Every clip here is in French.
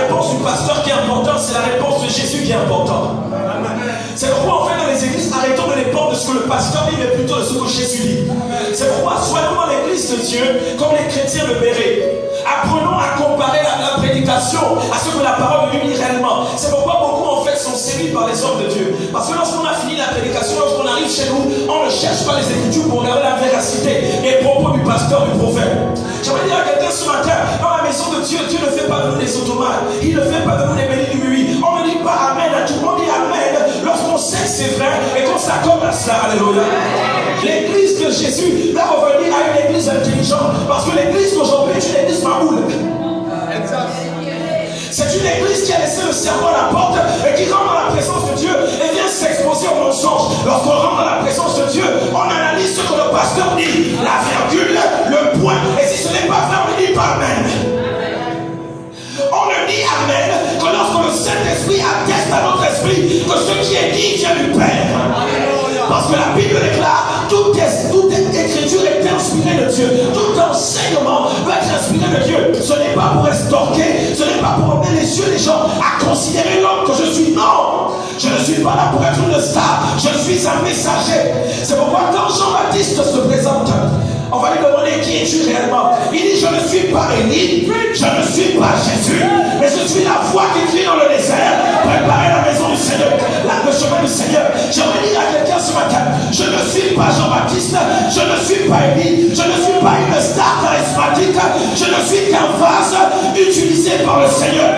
réponse du pasteur qui est importante, c'est la réponse de Jésus qui est importante. C'est pourquoi en fait dans les églises, arrêtons de dépendre de ce que le pasteur dit, mais plutôt de ce que Jésus dit. C'est pourquoi soyons dans l'église de Dieu comme les chrétiens le verraient. Apprenons à comparer la prédication à ce que la parole de Dieu dit réellement. C'est pourquoi beaucoup en fait sont séduits par les hommes de Dieu. Parce que lorsqu'on a fini la prédication, lorsqu'on arrive chez nous, on ne cherche pas les Écritures pour regarder la véracité et propos du pasteur, du prophète. J'aimerais dire à quelqu'un ce matin, dans la maison de Dieu, Dieu ne fait pas de nous des automates. Il ne fait pas de nous des bénis du oui. On ne dit pas Amen à tout le monde, dit Amen lorsqu'on sait que c'est vrai et qu'on s'accorde à cela. Alléluia. L'église de Jésus va revenir à une église intelligente. Parce que l'église d'aujourd'hui est une église maboule. C'est une église qui a laissé le cerveau à la porte et qui rentre dans la présence de Dieu et vient s'exposer au mensonge. Lorsqu'on rentre dans la présence de Dieu, on analyse ce que le pasteur dit, la virgule, le point. Et si ce n'est pas vrai, on ne dit pas Amen. On ne dit Amen que lorsque le Saint-Esprit atteste à notre esprit que ce qui est dit vient du Père. Parce que la Bible déclare toute écriture est inspirée de Dieu. Tout enseignement va être inspiré de Dieu. Ce n'est pas pour estorquer, ce n'est pas pour emmener les yeux des gens à considérer l'homme que je suis. Non, je ne suis pas là pour être une star. Je suis un messager. C'est pourquoi quand Jean-Baptiste se présente, on va lui demander qui es-tu réellement. Il dit je ne suis pas Élie, je ne suis pas Jésus, mais je suis la voix qui crie dans le désert. Préparez la maison du Seigneur, le chemin du Seigneur. J'aimerais dire à quelqu'un ce matin, je ne suis pas Jean-Baptiste, je ne suis pas Élie, je ne suis pas une star charismatique, je ne suis qu'un vase utilisé par le Seigneur.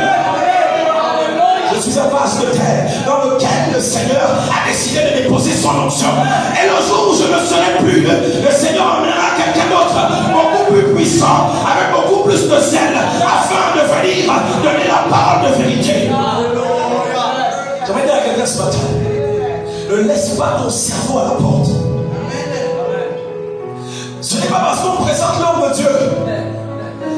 Je suis un vase de terre dans lequel le Seigneur a décidé de déposer son onction. Et le jour où je ne serai plus, le Seigneur emmènera quelqu'un d'autre, beaucoup plus puissant, avec beaucoup plus de zèle, afin de venir donner la parole de vérité. J'aimerais dire à quelqu'un ce matin, ne laisse pas ton cerveau à la porte. Ce n'est pas parce qu'on présente l'homme de Dieu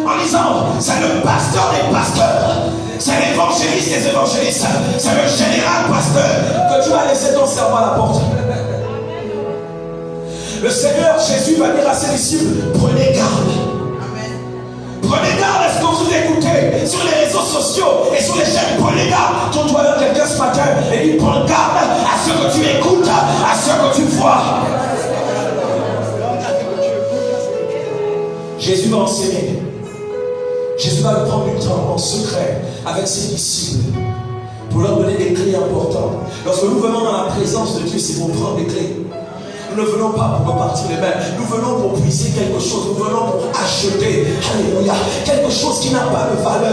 en disant c'est le pasteur des pasteurs, c'est l'évangéliste des évangélistes, c'est le général pasteur, que tu vas laisser ton cerveau à la porte. Le Seigneur Jésus va dire à ses disciples, prenez garde. Prenez garde à ce que vous écoutez sur les réseaux sociaux et sur les chaînes. Prenez garde. Tourne-toi vers quelqu'un ce matin et dis prends garde à ce que tu écoutes, à ce que tu vois. Jésus va enseigner. Jésus va prendre du temps en secret avec ses disciples pour leur donner des clés importantes. Lorsque nous venons dans la présence de Dieu, c'est pour prendre des clés. Nous ne venons pas pour repartir les mains. Nous venons pour puiser quelque chose. Nous venons pour acheter, alléluia, quelque chose qui n'a pas de valeur.